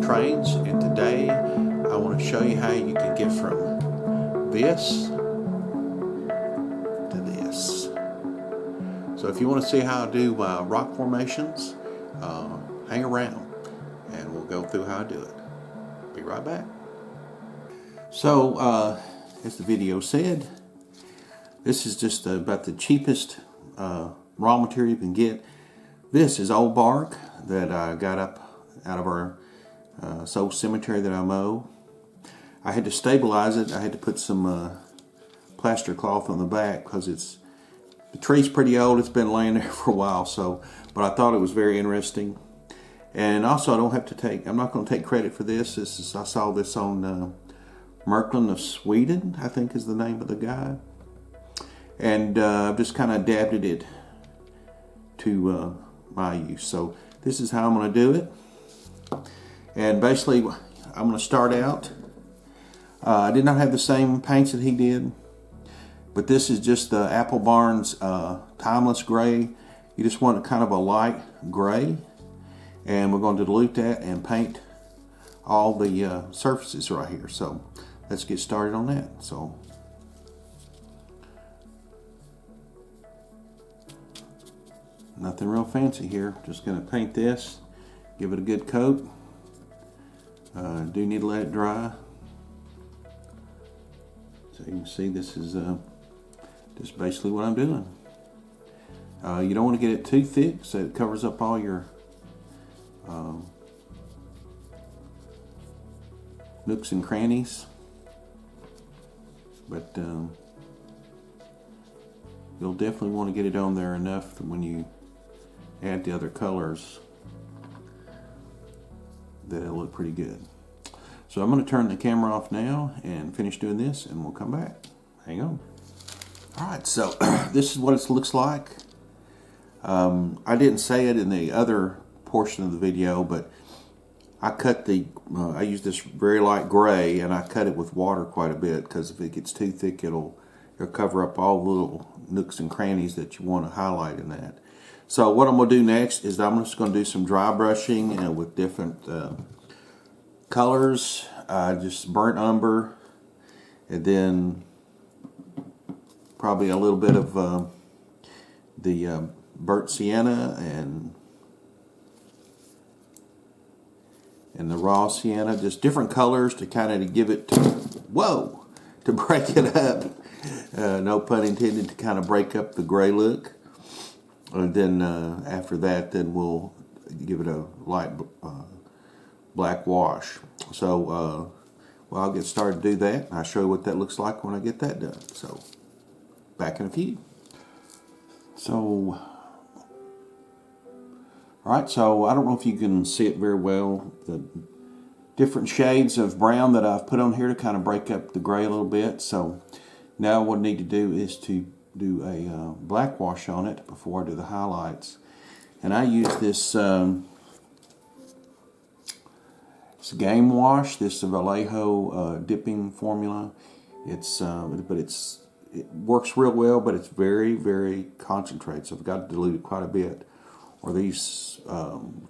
Trains, and today I want to show you how you can get from this to this. So if you want to see how I do rock formations, hang around and we'll go through how I do it. Be right back. So as the video said, this is just about the cheapest raw material you can get. This is old bark that I got up out of our old cemetery that I mow. I had to stabilize it. I had to put some plaster cloth on the back because the tree's pretty old. It's been laying there for a while. But I thought it was very interesting. And also, I'm not going to take credit for this. I saw this on Merklin of Sweden, I think is the name of the guy. And I've just kind of adapted it to my use. So this is how I'm going to do it. And basically, I'm going to start out. I did not have the same paints that he did, but this is just the Apple Barnes Timeless Gray. You just want kind of a light gray, and we're going to dilute that and paint all the surfaces right here. So let's get started on that. So nothing real fancy here. Just going to paint this, give it a good coat. Do need to let it dry. So you can see this is just basically what I'm doing. You don't want to get it too thick so it covers up all your nooks and crannies. But you'll definitely want to get it on there enough that when you add the other colors that it'll look pretty good. So I'm going to turn the camera off now and finish doing this, and we'll come back. Hang on. Alright, so this is what it looks like. I didn't say it in the other portion of the video, but I cut I use this very light gray, and I cut it with water quite a bit because if it gets too thick, it'll cover up all the little nooks and crannies that you want to highlight in that. So what I'm going to do next is I'm just going to do some dry brushing with different colors, just burnt umber, and then probably a little bit of the burnt sienna and the raw sienna, just different colors to kind of give it, to break it up, no pun intended, to kind of break up the gray look. And then after that, then we'll give it a light black wash. So well, I'll get started to do that. I'll show you what that looks like when I get that done. So back in a few. So alright, so I don't know if you can see it very well, the different shades of brown that I've put on here to kind of break up the gray a little bit. So now what I need to do is to do a black wash on it before I do the highlights. And I use this it's a Game Wash. This is a Vallejo dipping formula. It works real well, but it's very, very concentrated. So I've got to dilute it quite a bit, or these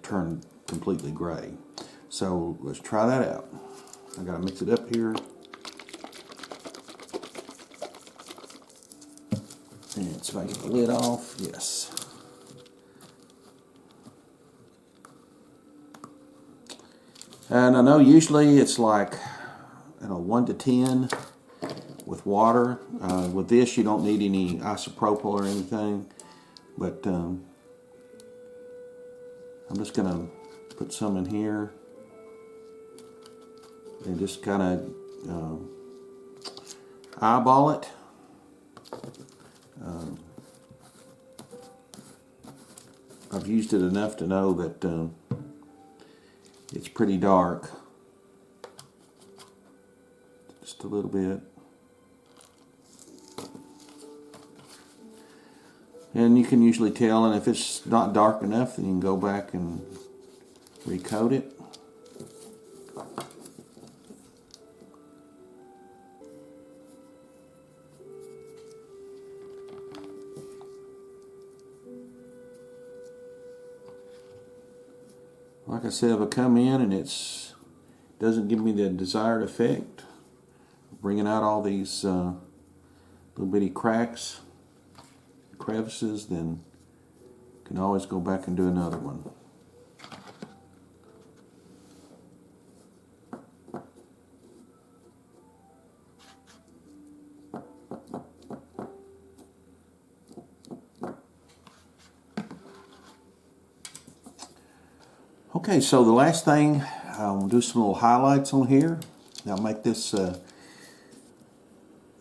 turn completely gray. So let's try that out. I got to mix it up here. And so I get the lid off. Yes. And I know usually it's like 1 to 10 with water. With this, you don't need any isopropyl or anything. But I'm just going to put some in here and just kind of eyeball it. I've used it enough to know that it's pretty dark. Just a little bit. And you can usually tell, and if it's not dark enough, then you can go back and recoat it. Like I said, if I come in and it's doesn't give me the desired effect, bringing out all these little bitty cracks, crevices, then you can always go back and do another one. Okay, so the last thing, I'll do some little highlights on here. I'll make this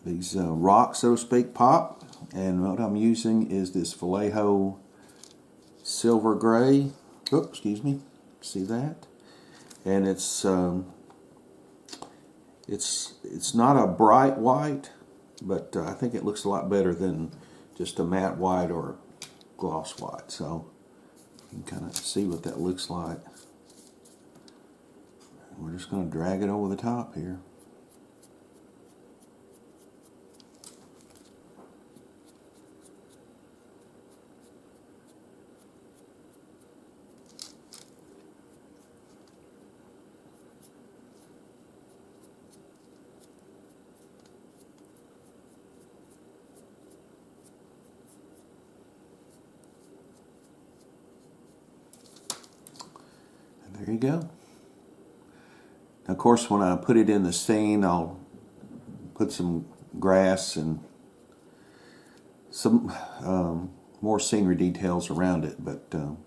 these rocks, so to speak, pop. And what I'm using is this Vallejo silver gray. Oops, excuse me. See that? And it's not a bright white, but I think it looks a lot better than just a matte white or gloss white. So you can kind of see what that looks like. We're just going to drag it over the top here. And there you go. Of course, when I put it in the scene, I'll put some grass and some more scenery details around it, but that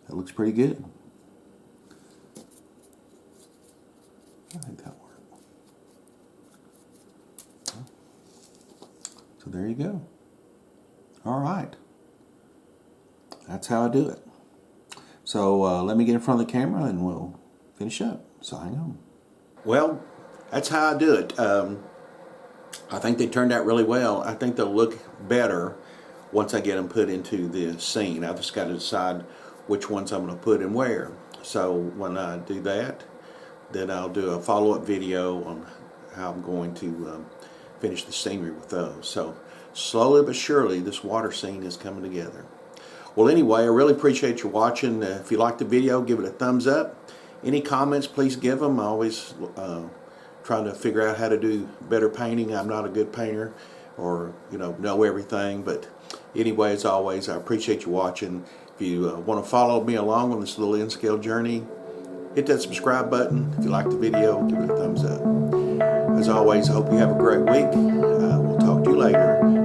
looks pretty good. I think that worked. So there you go. All right. That's how I do it. So let me get in front of the camera and we'll finish up. So hang on. Well, that's how I do it. I think they turned out really well. I think they'll look better once I get them put into the scene. I've just got to decide which ones I'm going to put and where. So when I do that, then I'll do a follow-up video on how I'm going to finish the scenery with those. So slowly but surely, this water scene is coming together. Well, anyway, I really appreciate you watching. If you liked the video, give it a thumbs up. Any comments, please give them. I always trying to figure out how to do better painting. I'm not a good painter or know everything, but anyway, as always, I appreciate you watching. If you want to follow me along on this little N-Scale journey, hit that subscribe button. If you like the video, give it a thumbs up. As always, I hope you have a great week. We'll talk to you later.